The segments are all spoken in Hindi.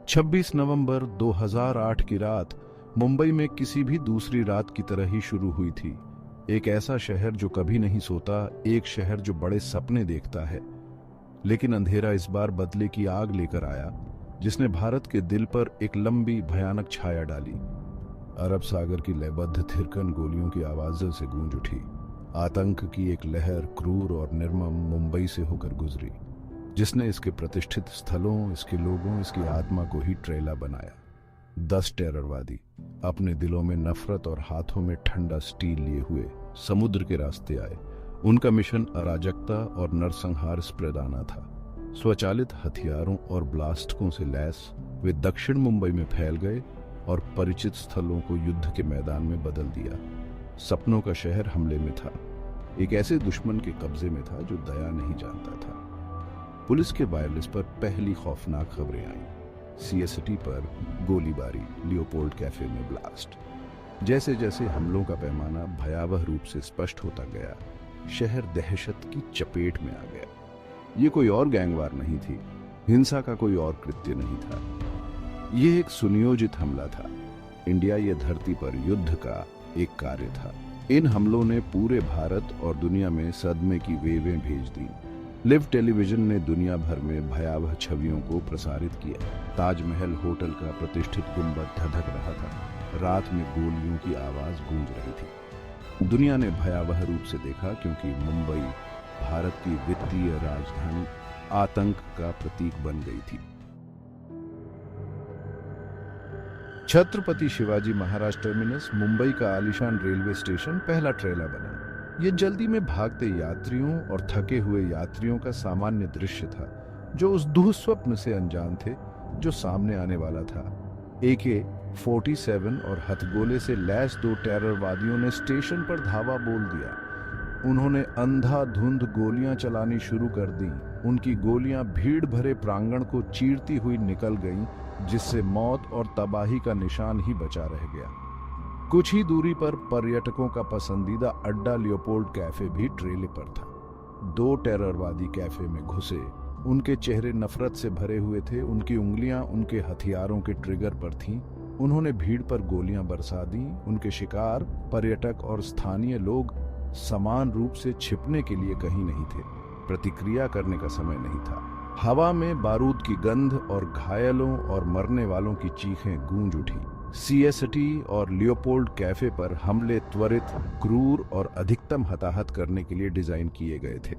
26 नवंबर 2008 की रात मुंबई में किसी भी दूसरी रात की तरह ही शुरू हुई थी। एक ऐसा शहर जो कभी नहीं सोता, एक शहर जो बड़े सपने देखता है। लेकिन अंधेरा इस बार बदले की आग लेकर आया, जिसने भारत के दिल पर एक लंबी भयानक छाया डाली। अरब सागर की लयबद्ध थिरकन गोलियों की आवाजों से गूंज उठी। आतंक की एक लहर क्रूर और निर्मम मुंबई से होकर गुजरी, जिसने इसके प्रतिष्ठित स्थलों, इसके लोगों, इसकी आत्मा को ही ट्रेला बनाया। 10 टेररवादी अपने दिलों में नफरत और हाथों में ठंडा स्टील लिए हुए समुद्र के रास्ते आए। उनका मिशन अराजकता और नरसंहार स्प्रेदाना था। स्वचालित हथियारों और ब्लास्टकों से लैस वे दक्षिण मुंबई में फैल गए और परिचित स्थलों को युद्ध के मैदान में बदल दिया। सपनों का शहर हमले में था, एक ऐसे दुश्मन के कब्जे में था जो दया नहीं जानता था। पुलिस के वायरलेस पर पहली खौफनाक खबरें आईं। सीएसटी पर गोलीबारी, लियोपोल्ड कैफे में ब्लास्ट। जैसे जैसे हमलों का पैमाना भयावह रूप से स्पष्ट होता गया, शहर दहशत की चपेट में आ गया। ये कोई और गैंगवार नहीं थी, हिंसा का कोई और कृत्य नहीं था। ये एक सुनियोजित हमला था। इंडिया ये धरती पर युद्ध का एक कार्य था। इन हमलों ने पूरे भारत और दुनिया में सदमे की वेवें भेज दी। लिव टेलीविजन ने दुनिया भर में भयावह छवियों को प्रसारित किया। ताजमहल होटल का प्रतिष्ठित गुंबद धधक रहा था। रात में गोलियों की आवाज गूंज रही थी। दुनिया ने भयावह रूप से देखा, क्योंकि मुंबई भारत की वित्तीय राजधानी आतंक का प्रतीक बन गई थी। छत्रपति शिवाजी महाराज टर्मिनस, मुंबई का आलीशान रेलवे स्टेशन, पहला ट्रेला बना। ये जल्दी में भागते यात्रियों और थके हुए यात्रियों का सामान्य दृश्य था, जो उस दुःस्वप्न से अनजान थे जो सामने आने वाला था। AK-47 और हथगोले से लैस 2 टेररवादियों ने स्टेशन पर धावा बोल दिया। उन्होंने अंधाधुंध गोलियां चलानी शुरू कर दी। उनकी गोलियां भीड़ भरे प्रांगण को चीरती हुई निकल गईं, जिससे मौत और तबाही का निशान ही बचा रह गया। कुछ ही दूरी पर पर्यटकों का पसंदीदा अड्डा लियोपोल्ड कैफे भी ट्रेले पर था। 2 टेररवादी कैफे में घुसे। उनके चेहरे नफरत से भरे हुए थे। उनकी उंगलियां उनके हथियारों के ट्रिगर पर थीं। उन्होंने भीड़ पर गोलियां बरसा दी। उनके शिकार, पर्यटक और स्थानीय लोग, समान रूप से छिपने के लिए कहीं नहीं थे। प्रतिक्रिया करने का समय नहीं था। हवा में बारूद की गंध और घायलों और मरने वालों की चीखें गूंज उठी। सीएसटी और लियोपोल्ड कैफे पर हमले त्वरित, क्रूर और अधिकतम हताहत करने के लिए डिजाइन किए गए थे।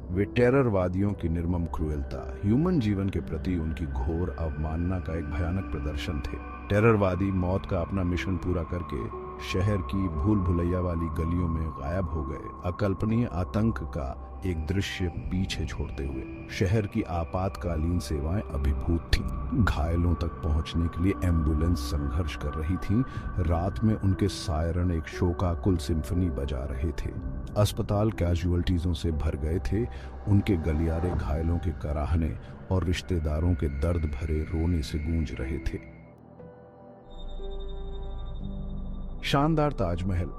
वे टेररवादियों की निर्मम क्रूरता, ह्यूमन जीवन के प्रति उनकी घोर अवमानना का एक भयानक प्रदर्शन थे। टेररवादी मौत का अपना मिशन पूरा करके शहर की भूल भुलैया वाली गलियों में गायब हो गए, अकल्पनीय आतंक का एक दृश्य पीछे छोड़ते हुए। शहर की आपातकालीन सेवाएं अभिभूत थीं। घायलों तक पहुंचने के लिए एम्बुलेंस संघर्ष कर रही थीं। रात में उनके सायरन एक शोकाकुल सिम्फनी बजा रहे थे। अस्पताल कैजुअल्टीजों से भर गए थे। उनके गलियारे घायलों के कराहने और रिश्तेदारों के दर्द भरे रोने से गूंज रहे थे। शानदार ताजमहल,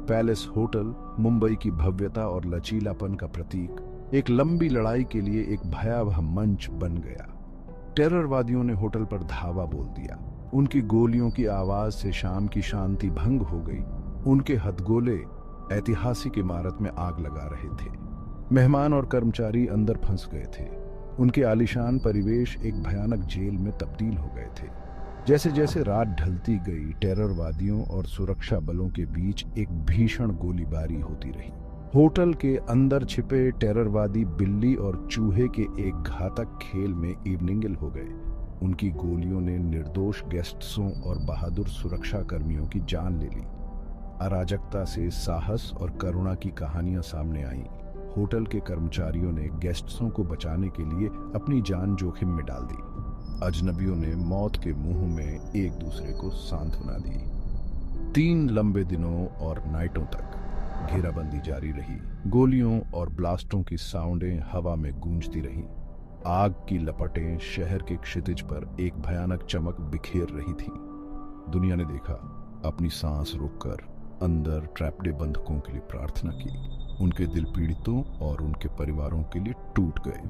पैलेस होटल, मुंबई की भव्यता और लचीलापन का प्रतीक, एक लंबी लड़ाई के लिए एक भयावह मंच बन गया। टेररवादियों ने होटल पर धावा बोल दिया। उनकी गोलियों की आवाज से शाम की शांति भंग हो गई। उनके हथगोले ऐतिहासिक इमारत में आग लगा रहे थे। मेहमान और कर्मचारी अंदर फंस गए थे। उनके आलीशान परिवेश एक भयानक जेल में तब्दील हो गए थे। जैसे जैसे रात ढलती गई, टेररवादियों और सुरक्षा बलों के बीच एक भीषण गोलीबारी होती रही। होटल के अंदर छिपे टेररवादी बिल्ली और चूहे के एक घातक खेल में इवनिंगल हो गए। उनकी गोलियों ने निर्दोष गेस्ट्सों और बहादुर सुरक्षा कर्मियों की जान ले ली। अराजकता से साहस और करुणा की कहानियां सामने आईं। होटल के कर्मचारियों ने गेस्ट्सों को बचाने के लिए अपनी जान जोखिम में डाल दी। अजनबियों ने मौत के मुंह में एक दूसरे को सांत्वना दी। 3 लंबे दिनों और नाइटों तक घेराबंदी जारी रही। गोलियों और ब्लास्टों की साउंडें हवा में गूंजती रहीं। आग की लपटें शहर के क्षितिज पर एक भयानक चमक बिखेर रही थीं। दुनिया ने देखा, अपनी सांस रोककर अंदर ट्रैपडे बंधकों के लिए प्रार्थना की। उनके दिल पीड़ितों और उनके परिवारों के लिए टूट गए।